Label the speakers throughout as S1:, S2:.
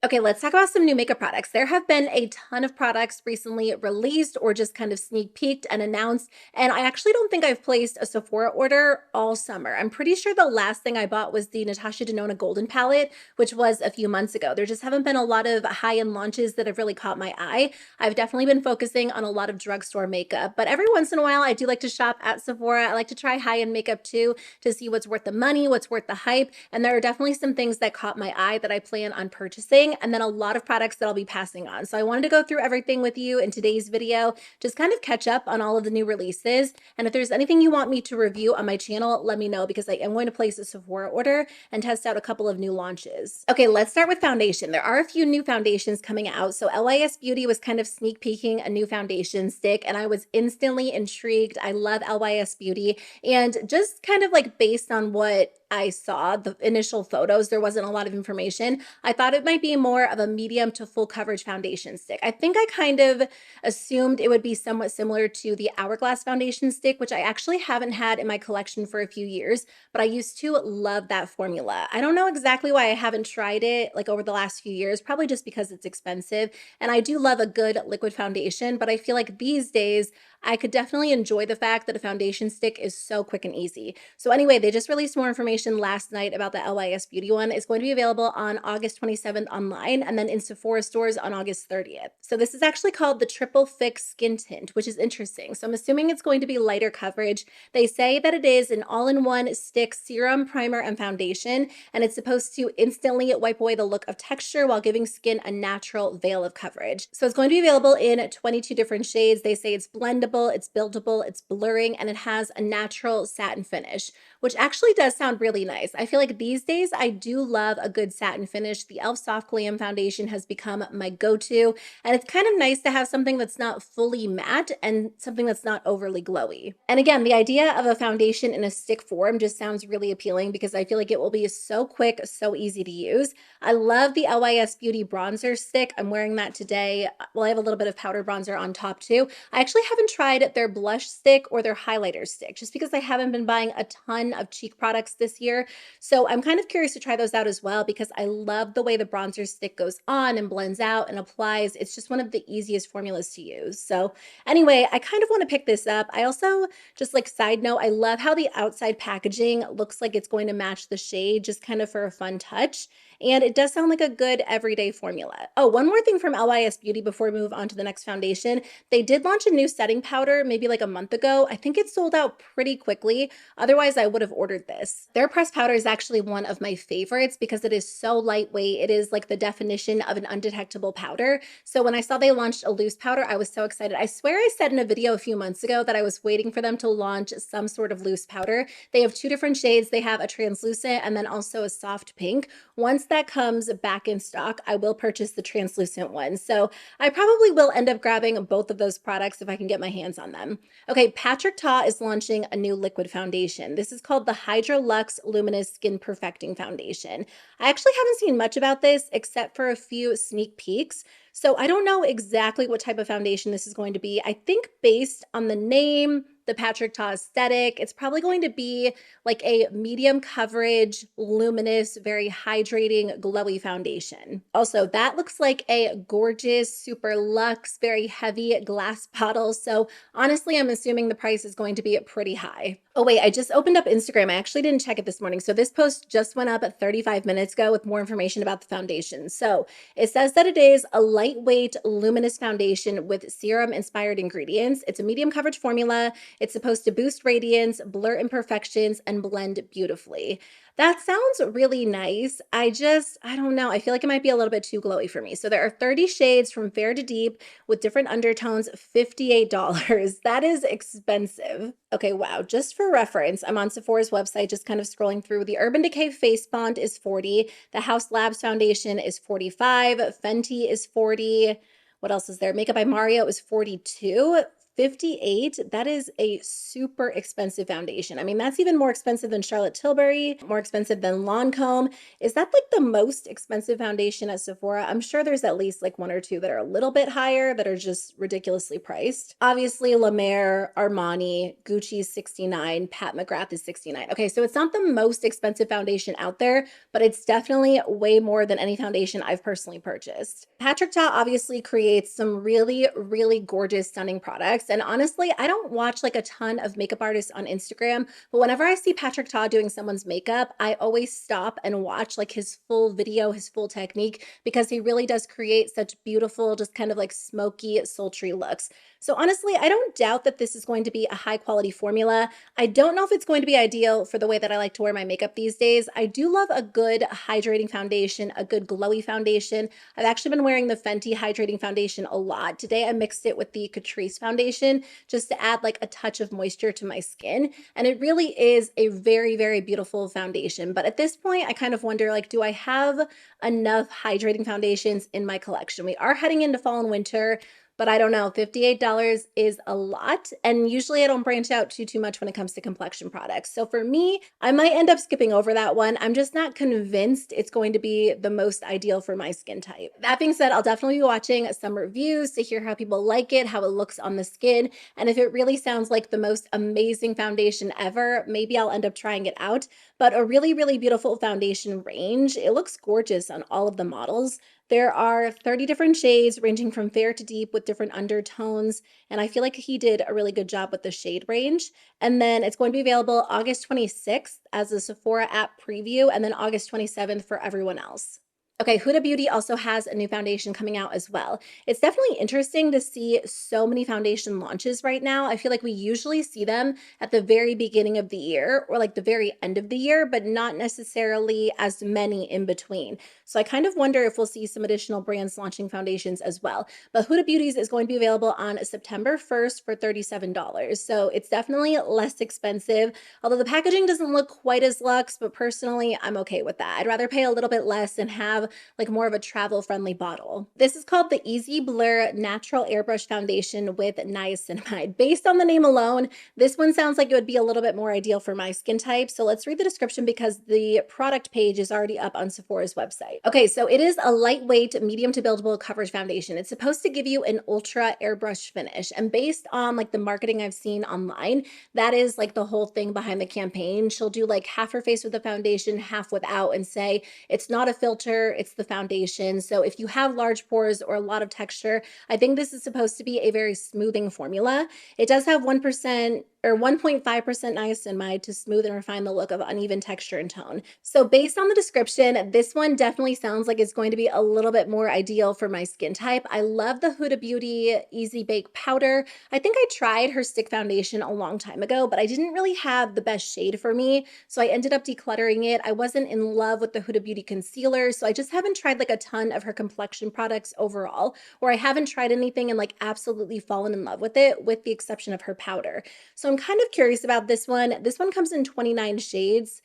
S1: Okay, let's talk about some new makeup products. There have been a ton of products recently released or just kind of sneak peeked and announced. And I actually don't think I've placed a Sephora order all summer. I'm pretty sure the last thing I bought was the Natasha Denona Golden Palette, which was a few months ago. There just haven't been a lot of high-end launches that have really caught my eye. I've definitely been focusing on a lot of drugstore makeup, but every once in a while, I do like to shop at Sephora. I like to try high-end makeup too to see what's worth the money, what's worth the hype. And there are definitely some things that caught my eye that I plan on purchasing, and then a lot of products that I'll be passing on. So I wanted to go through everything with you in today's video, just kind of catch up on all of the new releases. And if there's anything you want me to review on my channel, let me know because I am going to place a Sephora order and test out a couple of new launches. Okay, let's start with foundation. There are a few new foundations coming out. So LYS Beauty was kind of sneak peeking a new foundation stick, and I was instantly intrigued. I love LYS Beauty, and just kind of like based on what I saw, the initial photos, there wasn't a lot of information. I thought it might be more of a medium to full coverage foundation stick. I think I kind of assumed it would be somewhat similar to the Hourglass foundation stick, which I actually haven't had in my collection for a few years, but I used to love that formula. I don't know exactly why I haven't tried it like over the last few years, probably just because it's expensive. And I do love a good liquid foundation, but I feel like these days I could definitely enjoy the fact that a foundation stick is so quick and easy. So anyway, they just released more information last night about the LYS Beauty one. It's going to be available on August 27th online and then in Sephora stores on August 30th. So this is actually called the Triple Fix Skin Tint, which is interesting. So I'm assuming it's going to be lighter coverage. They say that it is an all-in-one stick serum, primer, and foundation, and it's supposed to instantly wipe away the look of texture while giving skin a natural veil of coverage. So it's going to be available in 22 different shades. They say it's blendable, it's buildable, it's blurring, and it has a natural satin finish, which actually does sound really nice. I feel like these days I do love a good satin finish. The e.l.f. Soft Glam foundation has become my go-to, and it's kind of nice to have something that's not fully matte and something that's not overly glowy. And again, the idea of a foundation in a stick form just sounds really appealing because I feel like it will be so quick, so easy to use. I love the LYS Beauty bronzer stick. I'm wearing that today. Well, I have a little bit of powder bronzer on top too. I actually haven't tried their blush stick or their highlighter stick just because I haven't been buying a ton of cheek products this year. So I'm kind of curious to try those out as well because I love the way the bronzer stick goes on and blends out and applies. It's just one of the easiest formulas to use. So anyway, I kind of want to pick this up. I also, just like side note, I love how the outside packaging looks like it's going to match the shade just kind of for a fun touch. And it does sound like a good everyday formula. Oh, one more thing from LYS Beauty before we move on to the next foundation. They did launch a new setting powder maybe like a month ago. I think it sold out pretty quickly. Otherwise, I would have ordered this. Their pressed powder is actually one of my favorites because it is so lightweight. It is like the definition of an undetectable powder. So when I saw they launched a loose powder, I was so excited. I swear I said in a video a few months ago that I was waiting for them to launch some sort of loose powder. They have two different shades. They have a translucent and then also a soft pink. Once that comes back in stock, I will purchase the translucent one. So I probably will end up grabbing both of those products if I can get my hands on them. Okay, Patrick Ta is launching a new liquid foundation. This is called the Hydra Luxe Luminous Skin Perfecting Foundation. I actually haven't seen much about this except for a few sneak peeks. So I don't know exactly what type of foundation this is going to be. I think based on the name, the Patrick Ta aesthetic, it's probably going to be like a medium coverage, luminous, very hydrating, glowy foundation. Also, that looks like a gorgeous, super luxe, very heavy glass bottle. So honestly, I'm assuming the price is going to be pretty high. Oh wait, I just opened up Instagram. I actually didn't check it this morning. So this post just went up at 35 minutes ago with more information about the foundation. So it says that it is a lightweight, luminous foundation with serum-inspired ingredients. It's a medium coverage formula. It's supposed to boost radiance, blur imperfections, and blend beautifully. That sounds really nice. I don't know. I feel like it might be a little bit too glowy for me. So there are 30 shades from fair to deep with different undertones, $58. That is expensive. Okay, wow. Just for reference, I'm on Sephora's website, just kind of scrolling through. The Urban Decay Face Bond is 40. The House Labs Foundation is 45. Fenty is 40. What else is there? Makeup by Mario is 42. $58, that is a super expensive foundation. I mean, that's even more expensive than Charlotte Tilbury, more expensive than Lancome. Is that like the most expensive foundation at Sephora? I'm sure there's at least like one or two that are a little bit higher that are just ridiculously priced. Obviously, La Mer, Armani, Gucci's 69, Pat McGrath is 69. Okay, so it's not the most expensive foundation out there, but it's definitely way more than any foundation I've personally purchased. Patrick Ta obviously creates some really, really gorgeous, stunning products. And honestly, I don't watch like a ton of makeup artists on Instagram, but whenever I see Patrick Ta doing someone's makeup, I always stop and watch like his full video, his full technique, because he really does create such beautiful, just kind of like smoky, sultry looks. So honestly, I don't doubt that this is going to be a high quality formula. I don't know if it's going to be ideal for the way that I like to wear my makeup these days. I do love a good hydrating foundation, a good glowy foundation. I've actually been wearing the Fenty hydrating foundation a lot. Today I mixed it with the Catrice foundation just to add like a touch of moisture to my skin. And it really is a very, very beautiful foundation. But at this point, I kind of wonder like, do I have enough hydrating foundations in my collection? We are heading into fall and winter. But I don't know, $58 is a lot. And usually I don't branch out too much when it comes to complexion products. So for me, I might end up skipping over that one. I'm just not convinced it's going to be the most ideal for my skin type. That being said, I'll definitely be watching some reviews to hear how people like it, how it looks on the skin. And if it really sounds like the most amazing foundation ever, maybe I'll end up trying it out. But a really, really beautiful foundation range. It looks gorgeous on all of the models. There are 30 different shades ranging from fair to deep with different undertones. And I feel like he did a really good job with the shade range. And then it's going to be available August 26th as a Sephora app preview, and then August 27th for everyone else. Okay, Huda Beauty also has a new foundation coming out as well. It's definitely interesting to see so many foundation launches right now. I feel like we usually see them at the very beginning of the year or like the very end of the year, but not necessarily as many in between. So I kind of wonder if we'll see some additional brands launching foundations as well. But Huda Beauty's is going to be available on September 1st for $37. So it's definitely less expensive, although the packaging doesn't look quite as luxe, but personally, I'm okay with that. I'd rather pay a little bit less and have like more of a travel friendly bottle. This is called the Easy Blur Natural Airbrush Foundation with Niacinamide. Based on the name alone, this one sounds like it would be a little bit more ideal for my skin type. So let's read the description because the product page is already up on Sephora's website. Okay, so it is a lightweight, medium to buildable coverage foundation. It's supposed to give you an ultra airbrush finish. And based on like the marketing I've seen online, that is like the whole thing behind the campaign. She'll do like half her face with the foundation, half without, and say it's not a filter, it's the foundation. So if you have large pores or a lot of texture, I think this is supposed to be a very smoothing formula. It does have 1% or 1.5% niacinamide to smooth and refine the look of uneven texture and tone. So based on the description, this one definitely sounds like it's going to be a little bit more ideal for my skin type. I love the Huda Beauty Easy Bake Powder. I think I tried her stick foundation a long time ago, but I didn't really have the best shade for me. So I ended up decluttering it. I wasn't in love with the Huda Beauty concealer, so I just haven't tried like a ton of her complexion products overall, or I haven't tried anything and like absolutely fallen in love with it, with the exception of her powder. So I'm kind of curious about this one. This one comes in 29 shades.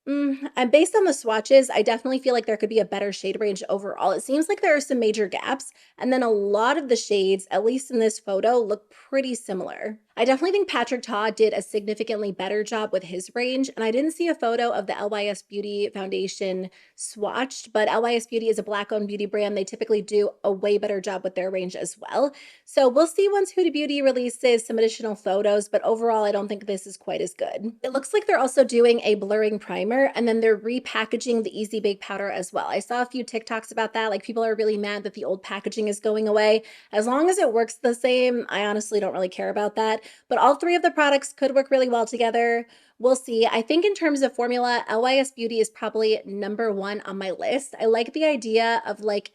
S1: And based on the swatches, I definitely feel like there could be a better shade range overall. It seems like there are some major gaps, and then a lot of the shades, at least in this photo, look pretty similar. I definitely think Patrick Ta did a significantly better job with his range, and I didn't see a photo of the LYS Beauty foundation swatched, but LYS Beauty is a Black-owned beauty brand. They typically do a way better job with their range as well. So we'll see once Huda Beauty releases some additional photos, but overall, I don't think this is quite as good. It looks like they're also doing a blurring primer, and then they're repackaging the Easy Bake Powder as well. I saw a few TikToks about that. Like, people are really mad that the old packaging is going away. As long as it works the same, I honestly don't really care about that. But all three of the products could work really well together. We'll see. I think in terms of formula, LYS Beauty is probably number one on my list. I like the idea of like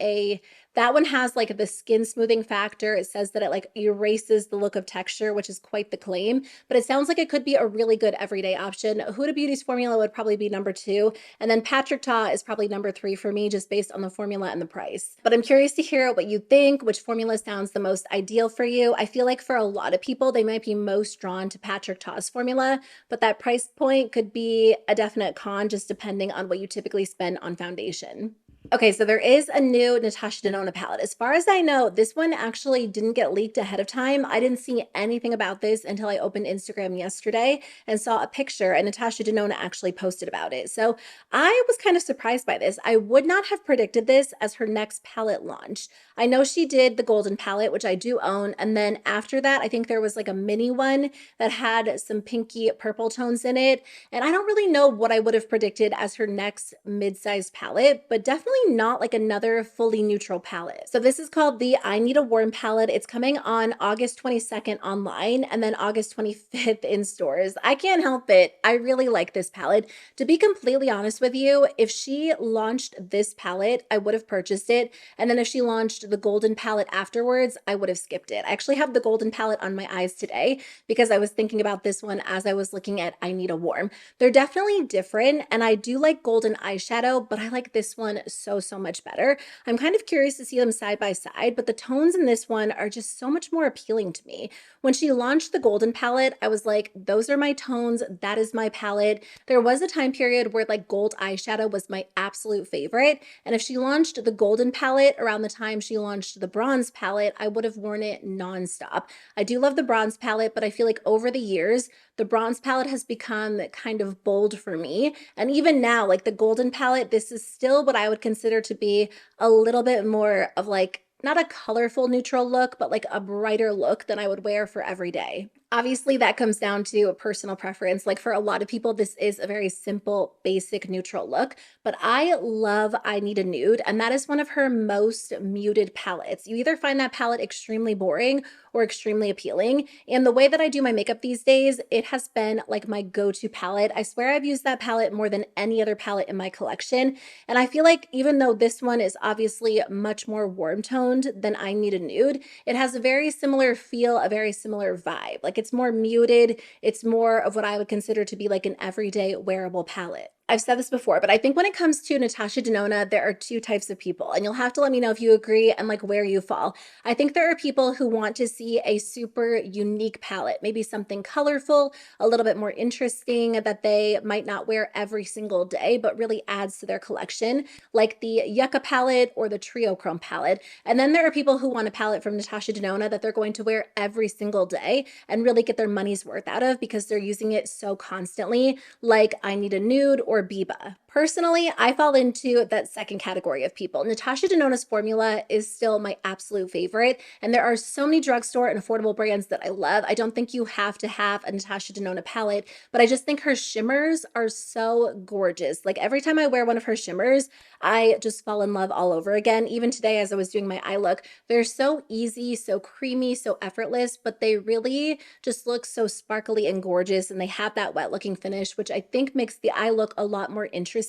S1: that one has like the skin smoothing factor. It says that it like erases the look of texture, which is quite the claim, but it sounds like it could be a really good everyday option. Huda Beauty's formula would probably be number two, and then Patrick Ta is probably number three for me, just based on the formula and the price. But I'm curious to hear what you think, which formula sounds the most ideal for you. I feel like for a lot of people, they might be most drawn to Patrick Ta's formula, but that price point could be a definite con just depending on what you typically spend on foundation. Okay, so there is a new Natasha Denona palette. As far as I know, this one actually didn't get leaked ahead of time. I didn't see anything about this until I opened Instagram yesterday and saw a picture, and Natasha Denona actually posted about it. So I was kind of surprised by this. I would not have predicted this as her next palette launch. I know she did the golden palette, which I do own, and then after that, I think there was like a mini one that had some pinky purple tones in it. And I don't really know what I would have predicted as her next mid-sized palette, but definitely not like another fully neutral palette. So this is called the I Need a Warm palette. It's coming on August 22nd online and then August 25th in stores. I can't help it. I really like this palette. To be completely honest with you, if she launched this palette, I would have purchased it. And then if she launched the golden palette afterwards, I would have skipped it. I actually have the golden palette on my eyes today because I was thinking about this one as I was looking at I Need a Warm. They're definitely different, and I do like golden eyeshadow, but I like this one so much better. I'm kind of curious to see them side by side, but the tones in this one are just so much more appealing to me. When she launched the golden palette, I was like, those are my tones, that is my palette. There was a time period where like gold eyeshadow was my absolute favorite, and if she launched the golden palette around the time she launched the bronze palette, I would have worn it nonstop. I do love the bronze palette, but I feel like over the years, the bronze palette has become kind of bold for me. And even now, like the golden palette, this is still what I would consider to be a little bit more of like, not a colorful neutral look, but like a brighter look than I would wear for every day. Obviously, that comes down to a personal preference. Like for a lot of people, this is a very simple, basic neutral look, but I love I Need a Nude, and that is one of her most muted palettes. You either find that palette extremely boring or extremely appealing. And the way that I do my makeup these days, it has been like my go-to palette. I swear I've used that palette more than any other palette in my collection. And I feel like even though this one is obviously much more warm toned than I Need a Nude, it has a very similar feel, a very similar vibe. Like it's more muted. It's more of what I would consider to be like an everyday wearable palette. I've said this before, but I think when it comes to Natasha Denona, there are two types of people, and you'll have to let me know if you agree and like where you fall. I think there are people who want to see a super unique palette, maybe something colorful, a little bit more interesting that they might not wear every single day, but really adds to their collection, like the Yucca palette or the Trio Chrome palette. And then there are people who want a palette from Natasha Denona that they're going to wear every single day and really get their money's worth out of because they're using it so constantly, like I Need a Nude or Biba. Personally, I fall into that second category of people. Natasha Denona's formula is still my absolute favorite, and there are so many drugstore and affordable brands that I love. I don't think you have to have a Natasha Denona palette, but I just think her shimmers are so gorgeous. Like every time I wear one of her shimmers, I just fall in love all over again. Even today as I was doing my eye look, they're so easy, so creamy, so effortless, but they really just look so sparkly and gorgeous, and they have that wet looking finish, which I think makes the eye look a lot more interesting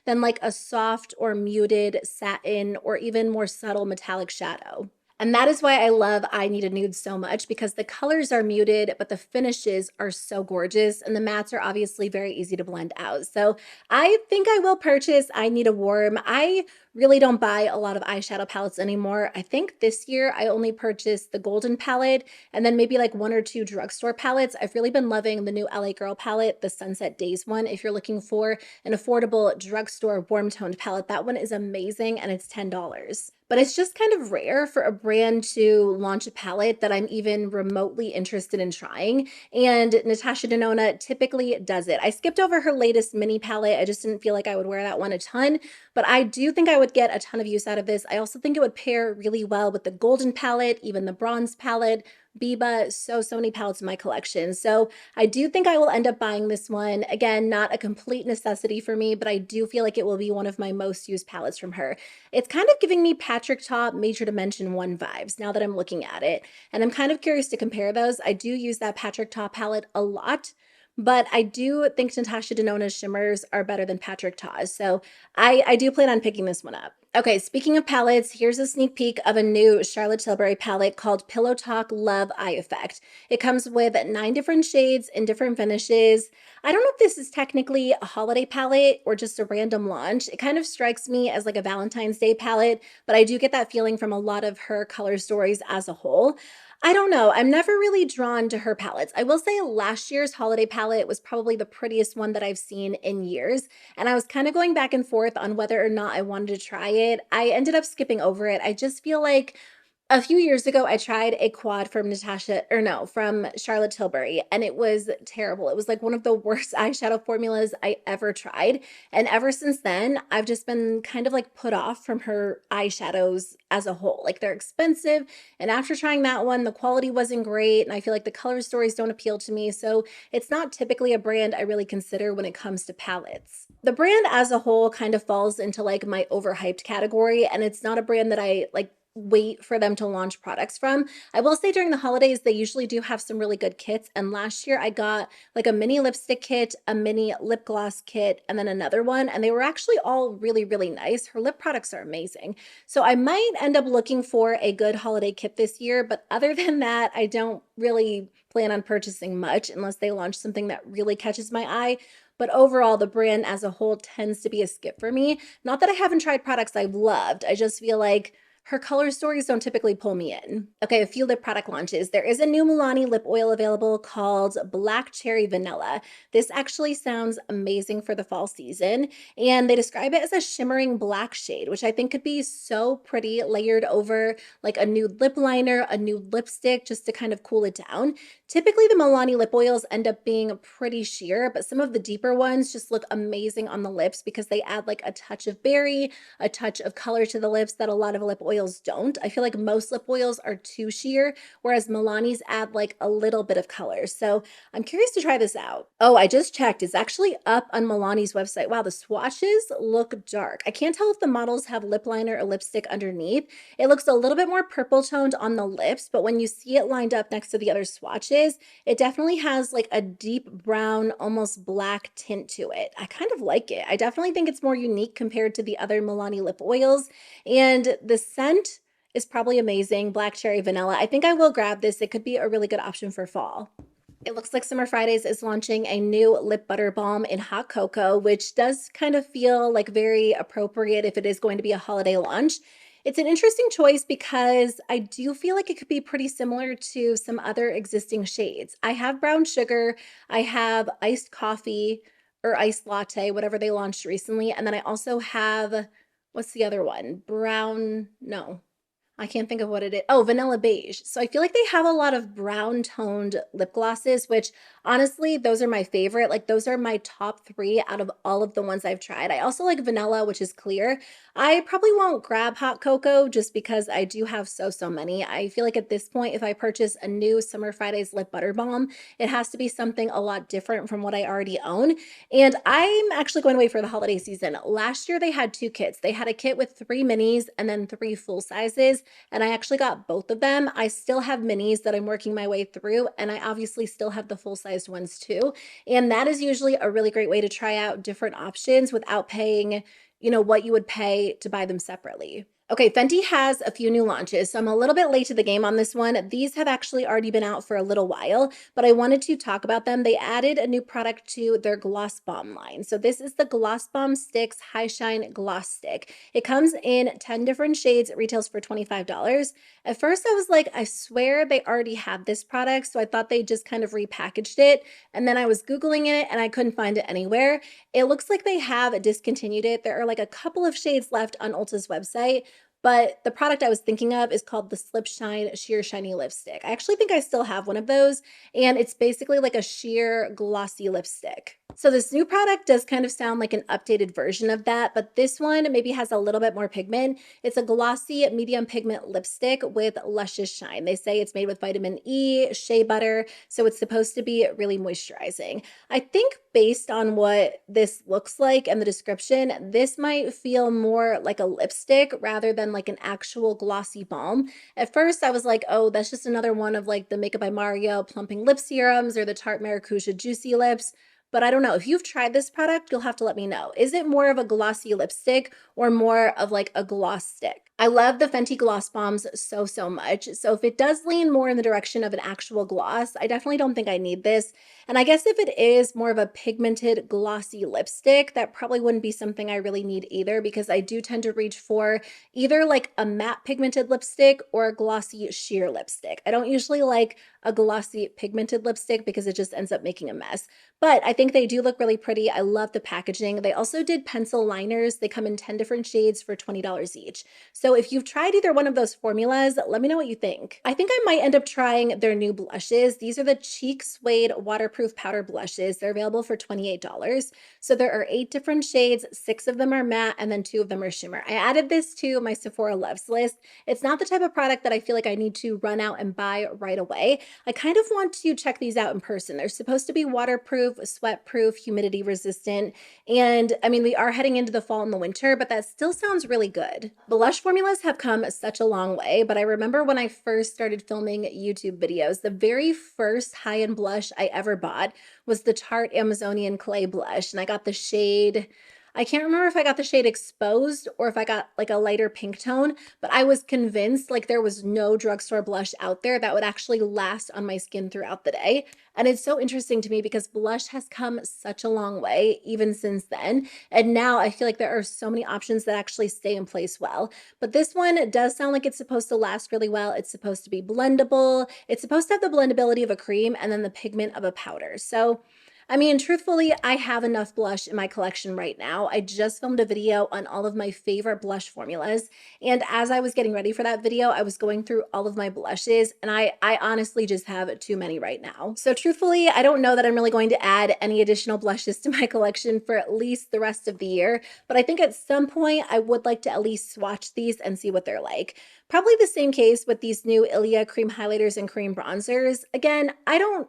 S1: than like a soft or muted satin or even more subtle metallic shadow. And that is why I love I Need a Nude so much, because the colors are muted, but the finishes are so gorgeous, and the mattes are obviously very easy to blend out. So I think I will purchase I Need a Warm. I really don't buy a lot of eyeshadow palettes anymore. I think this year I only purchased the golden palette and then maybe like one or two drugstore palettes. I've really been loving the new LA Girl palette, the Sunset Days one. If you're looking for an affordable drugstore warm toned palette, that one is amazing and it's $10. But it's just kind of rare for a brand to launch a palette that I'm even remotely interested in trying. And Natasha Denona typically does it. I skipped over her latest mini palette. I just didn't feel like I would wear that one a ton, but I do think I would get a ton of use out of this. I also think it would pair really well with the golden palette, even the bronze palette, Biba, so many palettes in my collection. So I do think I will end up buying this one. Again, not a complete necessity for me, but I do feel like it will be one of my most used palettes from her. It's kind of giving me Patrick Ta Major Dimension 1 vibes now that I'm looking at it. And I'm kind of curious to compare those. I do use that Patrick Ta palette a lot, but I do think Natasha Denona's shimmers are better than Patrick Ta's. So I do plan on picking this one up. Okay, speaking of palettes, here's a sneak peek of a new Charlotte Tilbury palette called Pillow Talk Love Eye Effect. It comes with 9 different shades and different finishes. I don't know if this is technically a holiday palette or just a random launch. It kind of strikes me as like a Valentine's Day palette, but I do get that feeling from a lot of her color stories as a whole. I don't know. I'm never really drawn to her palettes. I will say last year's holiday palette was probably the prettiest one that I've seen in years. And I was kind of going back and forth on whether or not I wanted to try it. I ended up skipping over it. I just feel like a few years ago, I tried a quad from Natasha, or no, from Charlotte Tilbury, and it was terrible. It was like one of the worst eyeshadow formulas I ever tried. And ever since then, I've just been kind of like put off from her eyeshadows as a whole. Like they're expensive. And after trying that one, the quality wasn't great. And I feel like the color stories don't appeal to me. So it's not typically a brand I really consider when it comes to palettes. The brand as a whole kind of falls into like my overhyped category. And it's not a brand that I like wait for them to launch products from. I will say during the holidays, they usually do have some really good kits. And last year I got like a mini lipstick kit, a mini lip gloss kit, and then another one. And they were actually all really, really nice. Her lip products are amazing. So I might end up looking for a good holiday kit this year. But other than that, I don't really plan on purchasing much unless they launch something that really catches my eye. But overall, the brand as a whole tends to be a skip for me. Not that I haven't tried products I've loved. I just feel like her color stories don't typically pull me in. Okay, a few lip product launches. There is a new Milani lip oil available called Black Cherry Vanilla. This actually sounds amazing for the fall season, and they describe it as a shimmering black shade, which I think could be so pretty layered over like a nude lip liner, a nude lipstick, just to kind of cool it down. Typically, the Milani lip oils end up being pretty sheer, but some of the deeper ones just look amazing on the lips because they add like a touch of berry, a touch of color to the lips that a lot of lip oils don't. I feel like most lip oils are too sheer, whereas Milani's add like a little bit of color. So I'm curious to try this out. Oh, I just checked. It's actually up on Milani's website. Wow, the swatches look dark. I can't tell if the models have lip liner or lipstick underneath. It looks a little bit more purple toned on the lips, but when you see it lined up next to the other swatches, it definitely has like a deep brown, almost black tint to it. I kind of like it. I definitely think it's more unique compared to the other Milani lip oils. And the scent is probably amazing. Black cherry vanilla. I think I will grab this. It could be a really good option for fall. It looks like Summer Fridays is launching a new lip butter balm in hot cocoa, which does kind of feel like very appropriate if it is going to be a holiday launch. It's an interesting choice because I do feel like it could be pretty similar to some other existing shades. I have brown sugar, I have iced coffee or iced latte, whatever they launched recently, and then I also have, what's the other one? Brown, no, I can't think of what it is. Oh, vanilla beige. So I feel like they have a lot of brown toned lip glosses, which honestly, those are my favorite. Like those are my top three out of all of the ones I've tried. I also like vanilla, which is clear. I probably won't grab hot cocoa just because I do have so many. I feel like at this point, if I purchase a new Summer Fridays lip butter balm, it has to be something a lot different from what I already own. And I'm actually going away for the holiday season. Last year, they had two kits. They had a kit with three minis and then three full sizes, and I actually got both of them. I still have minis that I'm working my way through, and I obviously still have the full-sized ones too. And that is usually a really great way to try out different options without paying, what you would pay to buy them separately. Okay, Fenty has a few new launches, so I'm a little bit late to the game on this one. These have actually already been out for a little while, but I wanted to talk about them. They added a new product to their Gloss Bomb line. So this is the Gloss Bomb Stix High Shine Gloss Stick. It comes in 10 different shades. It retails for $25. At first, I was like, I swear they already had this product, so I thought they just kind of repackaged it. And then I was Googling it, and I couldn't find it anywhere. It looks like they have discontinued it. There are like a couple of shades left on Ulta's website, but the product I was thinking of is called the Slip Shine Sheer Shiny Lipstick. I actually think I still have one of those, and it's basically like a sheer glossy lipstick. So this new product does kind of sound like an updated version of that, but this one maybe has a little bit more pigment. It's a glossy medium pigment lipstick with luscious shine. They say it's made with vitamin E, shea butter, so it's supposed to be really moisturizing. I think based on what this looks like and the description, this might feel more like a lipstick rather than like an actual glossy balm. At first, I was like, oh, that's just another one of like the Makeup by Mario plumping lip serums or the Tarte Maracuja Juicy Lips. But I don't know. If you've tried this product, you'll have to let me know. Is it more of a glossy lipstick or more of like a gloss stick? I love the Fenty gloss bombs so, so much. So if it does lean more in the direction of an actual gloss, I definitely don't think I need this. And I guess if it is more of a pigmented glossy lipstick, that probably wouldn't be something I really need either, because I do tend to reach for either like a matte pigmented lipstick or a glossy sheer lipstick. I don't usually like a glossy pigmented lipstick because it just ends up making a mess. But I think they do look really pretty. I love the packaging. They also did pencil liners. They come in 10 different shades for $20 each. So if you've tried either one of those formulas, let me know what you think. I think I might end up trying their new blushes. These are the Cheek Suede Waterproof Powder Blushes. They're available for $28. So there are 8 different shades, 6 of them are matte, and then 2 of them are shimmer. I added this to my Sephora Loves list. It's not the type of product that I feel like I need to run out and buy right away. I kind of want to check these out in person. They're supposed to be waterproof, sweat proof, humidity resistant, and I mean, we are heading into the fall and the winter, but that still sounds really good. Blush formulas have come such a long way, but I remember when I first started filming YouTube videos, the very first high-end blush I ever bought was the Tarte Amazonian Clay Blush, and I got the shade, I can't remember if I got the shade Exposed or if I got like a lighter pink tone, but I was convinced like there was no drugstore blush out there that would actually last on my skin throughout the day. And it's so interesting to me because blush has come such a long way even since then. And now I feel like there are so many options that actually stay in place well. But this one does sound like it's supposed to last really well. It's supposed to be blendable. It's supposed to have the blendability of a cream and then the pigment of a powder. So I mean, truthfully, I have enough blush in my collection right now. I just filmed a video on all of my favorite blush formulas. And as I was getting ready for that video, I was going through all of my blushes, and I honestly just have too many right now. So truthfully, I don't know that I'm really going to add any additional blushes to my collection for at least the rest of the year. But I think at some point I would like to at least swatch these and see what they're like. Probably the same case with these new Ilia cream highlighters and cream bronzers. Again, I don't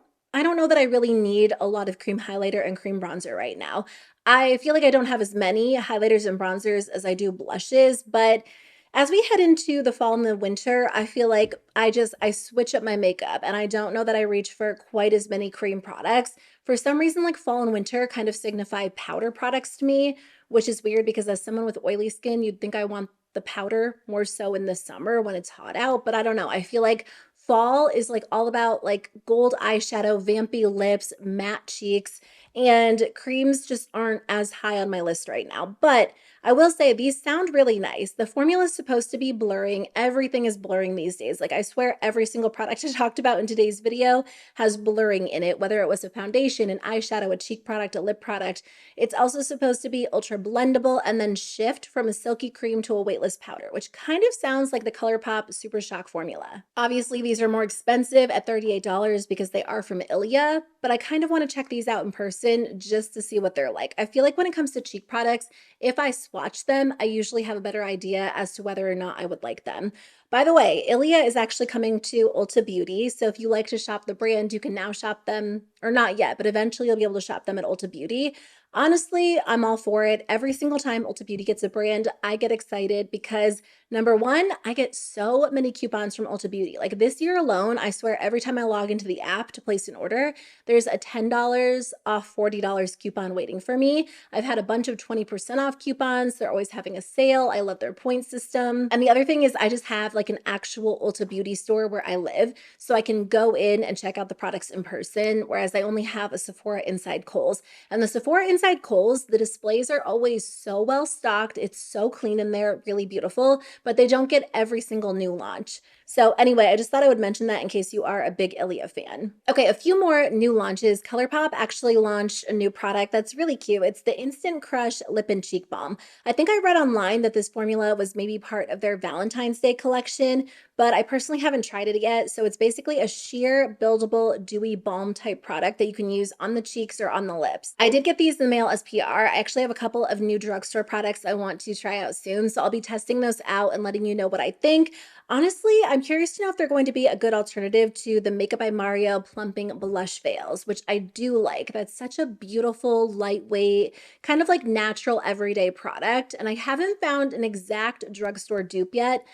S1: know that I really need a lot of cream highlighter and cream bronzer right now. I feel like I don't have as many highlighters and bronzers as I do blushes, but as we head into the fall and the winter, I feel like I switch up my makeup, and I don't know that I reach for quite as many cream products. For some reason, like fall and winter kind of signify powder products to me, which is weird because as someone with oily skin, you'd think I want the powder more so in the summer when it's hot out, but I don't know. I feel like fall is like all about like gold eyeshadow, vampy lips, matte cheeks, and creams just aren't as high on my list right now. But I will say these sound really nice. The formula is supposed to be blurring. Everything is blurring these days. Like I swear every single product I talked about in today's video has blurring in it, whether it was a foundation, an eyeshadow, a cheek product, a lip product. It's also supposed to be ultra blendable and then shift from a silky cream to a weightless powder, which kind of sounds like the ColourPop Super Shock formula. Obviously, these are more expensive at $38 because they are from Ilia, but I kind of want to check these out in person just to see what they're like. I feel like when it comes to cheek products, if I swatch them, I usually have a better idea as to whether or not I would like them. By the way, Ilia is actually coming to Ulta Beauty. So if you like to shop the brand, you can now shop them, or not yet, but eventually you'll be able to shop them at Ulta Beauty. Honestly, I'm all for it. Every single time Ulta Beauty gets a brand, I get excited because number one, I get so many coupons from Ulta Beauty. Like this year alone, I swear every time I log into the app to place an order, there's a $10 off $40 coupon waiting for me. I've had a bunch of 20% off coupons. They're always having a sale. I love their point system. And the other thing is I just have like an actual Ulta Beauty store where I live, so I can go in and check out the products in person, whereas I only have a Sephora inside Kohl's. And the Sephora inside Kohl's, the displays are always so well stocked. It's so clean in there, really beautiful, but they don't get every single new launch. So anyway, I just thought I would mention that in case you are a big Ilia fan. Okay, a few more new launches. ColourPop actually launched a new product that's really cute. It's the Instant Crush Lip and Cheek Balm. I think I read online that this formula was maybe part of their Valentine's Day collection, but I personally haven't tried it yet. So it's basically a sheer, buildable, dewy balm type product that you can use on the cheeks or on the lips. I did get these in the mail as PR. I actually have a couple of new drugstore products I want to try out soon, so I'll be testing those out and letting you know what I think. Honestly, I'm curious to know if they're going to be a good alternative to the Makeup by Mario plumping blush veils, which I do like. That's such a beautiful, lightweight, kind of like natural everyday product, and I haven't found an exact drugstore dupe yet.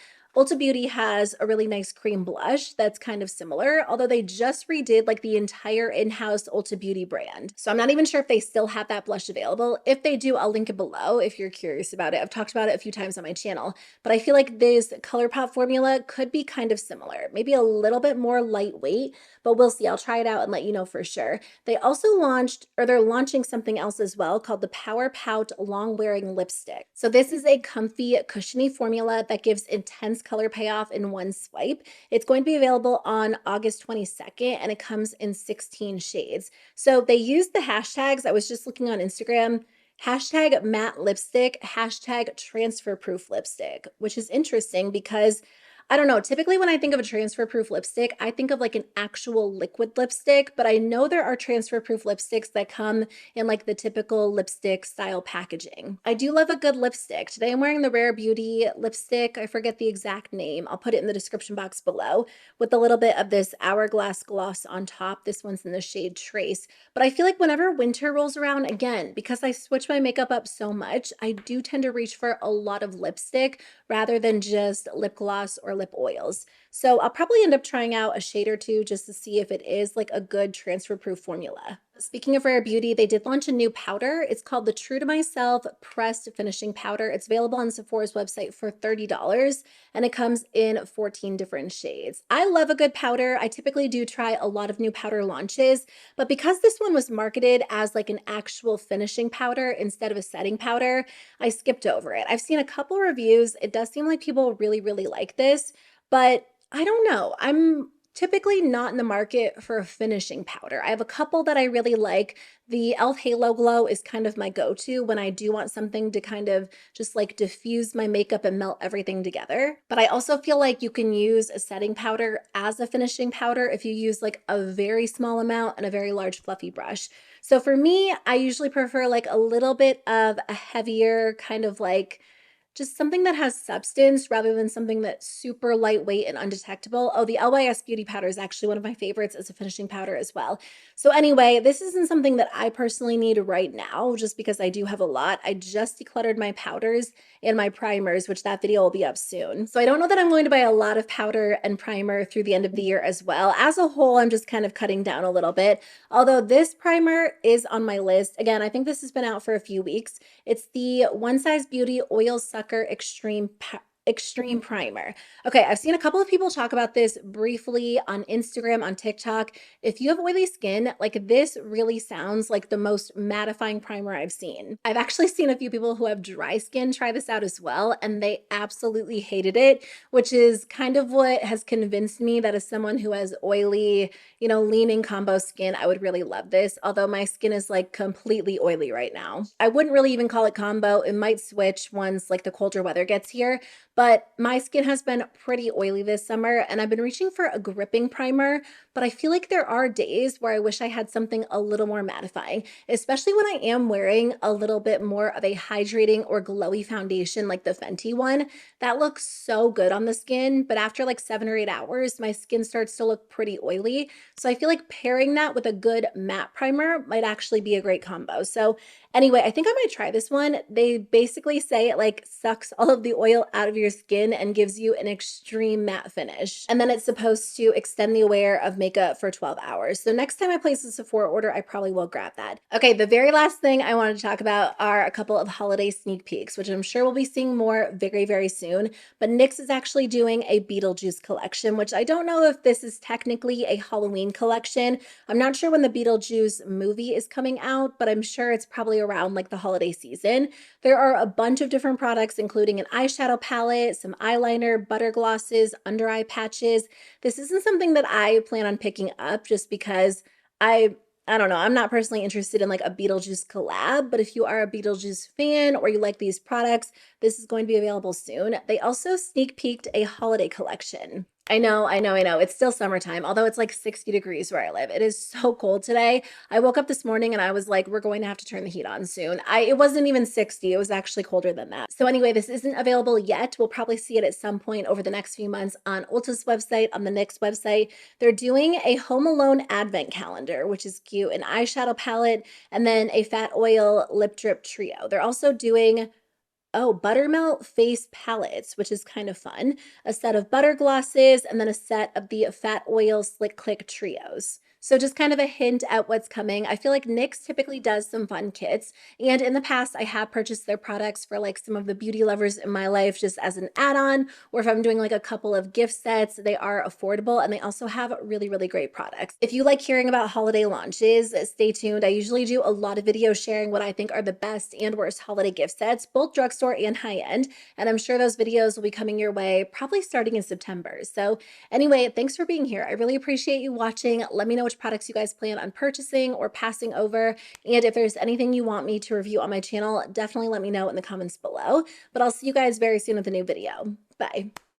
S1: Ulta Beauty has a really nice cream blush that's kind of similar, although they just redid like the entire in-house Ulta Beauty brand. So I'm not even sure if they still have that blush available. If they do, I'll link it below if you're curious about it. I've talked about it a few times on my channel, but I feel like this ColourPop formula could be kind of similar, maybe a little bit more lightweight, but we'll see. I'll try it out and let you know for sure. They also launched, or they're launching something else as well called the Power Pout Long Wearing Lipstick. So this is a comfy, cushiony formula that gives intense color payoff in one swipe. It's going to be available on August 22nd and it comes in 16 shades. So they used the hashtags. I was just looking on Instagram. Hashtag matte lipstick, hashtag transfer proof lipstick, which is interesting because I don't know, typically when I think of a transfer proof lipstick, I think of like an actual liquid lipstick, but I know there are transfer proof lipsticks that come in like the typical lipstick style packaging. I do love a good lipstick. Today I'm wearing the Rare Beauty lipstick. I forget the exact name. I'll put it in the description box below with a little bit of this Hourglass gloss on top. This one's in the shade Trace. But I feel like whenever winter rolls around, again, because I switch my makeup up so much, I do tend to reach for a lot of lipstick rather than just lip gloss or lip oils. So I'll probably end up trying out a shade or two just to see if it is like a good transfer proof formula. Speaking of Rare Beauty, they did launch a new powder. It's called the True to Myself Pressed Finishing Powder. It's available on Sephora's website for $30 and it comes in 14 different shades. I love a good powder. I typically do try a lot of new powder launches, but because this one was marketed as like an actual finishing powder instead of a setting powder, I skipped over it. I've seen a couple reviews. It does seem like people really, really like this, but I don't know. I'm typically not in the market for a finishing powder. I have a couple that I really like. The e.l.f. Halo Glow is kind of my go-to when I do want something to kind of just like diffuse my makeup and melt everything together. But I also feel like you can use a setting powder as a finishing powder if you use like a very small amount and a very large fluffy brush. So for me, I usually prefer like a little bit of a heavier kind of like just something that has substance rather than something that's super lightweight and undetectable. Oh, the LYS Beauty Powder is actually one of my favorites as a finishing powder as well. So anyway, this isn't something that I personally need right now just because I do have a lot. I just decluttered my powders and my primers, which that video will be up soon. So I don't know that I'm going to buy a lot of powder and primer through the end of the year as well. As a whole, I'm just kind of cutting down a little bit. Although this primer is on my list. Again, I think this has been out for a few weeks. It's the One Size Beauty Oil Sucker Extreme Primer. Okay, I've seen a couple of people talk about this briefly on Instagram, on TikTok. If you have oily skin, like this really sounds like the most mattifying primer I've seen. I've actually seen a few people who have dry skin try this out as well, and they absolutely hated it, which is kind of what has convinced me that as someone who has oily, leaning combo skin, I would really love this, although my skin is like completely oily right now. I wouldn't really even call it combo. It might switch once like the colder weather gets here, but my skin has been pretty oily this summer and I've been reaching for a gripping primer, but I feel like there are days where I wish I had something a little more mattifying, especially when I am wearing a little bit more of a hydrating or glowy foundation like the Fenty one. That looks so good on the skin, but after like 7 or 8 hours, my skin starts to look pretty oily. So I feel like pairing that with a good matte primer might actually be a great combo. So anyway, I think I might try this one. They basically say it like sucks all of the oil out of your skin and gives you an extreme matte finish. And then it's supposed to extend the wear of makeup for 12 hours. So next time I place a Sephora order, I probably will grab that. Okay, the very last thing I wanted to talk about are a couple of holiday sneak peeks, which I'm sure we'll be seeing more very, very soon. But NYX is actually doing a Beetlejuice collection, which I don't know if this is technically a Halloween collection. I'm not sure when the Beetlejuice movie is coming out, but I'm sure it's probably around like the holiday season. There are a bunch of different products, including an eyeshadow palette, some eyeliner, butter glosses, under eye patches. This isn't something that I plan on picking up just because I don't know, I'm not personally interested in like a Beetlejuice collab, but if you are a Beetlejuice fan or you like these products, this is going to be available soon. They also sneak peeked a holiday collection. I know. It's still summertime, although it's like 60 degrees where I live. It is so cold today. I woke up this morning and I was like, we're going to have to turn the heat on soon. It wasn't even 60. It was actually colder than that. So anyway, this isn't available yet. We'll probably see it at some point over the next few months on Ulta's website, on the NYX website. They're doing a Home Alone advent calendar, which is cute, an eyeshadow palette, and then a fat oil lip drip trio. They're also doing Oh, Buttermelt face palettes, which is kind of fun. A set of butter glosses, and then a set of the Fat Oil Slick Click trios. So just kind of a hint at what's coming. I feel like NYX typically does some fun kits, and in the past I have purchased their products for like some of the beauty lovers in my life just as an add-on, or if I'm doing like a couple of gift sets. They are affordable and they also have really, really great products. If you like hearing about holiday launches, stay tuned. I usually do a lot of videos sharing what I think are the best and worst holiday gift sets, both drugstore and high-end, and I'm sure those videos will be coming your way probably starting in September. So anyway, thanks for being here. I really appreciate you watching. Let me know which products you guys plan on purchasing or passing over, and if there's anything you want me to review on my channel, definitely let me know in the comments below. But I'll see you guys very soon with a new video. Bye.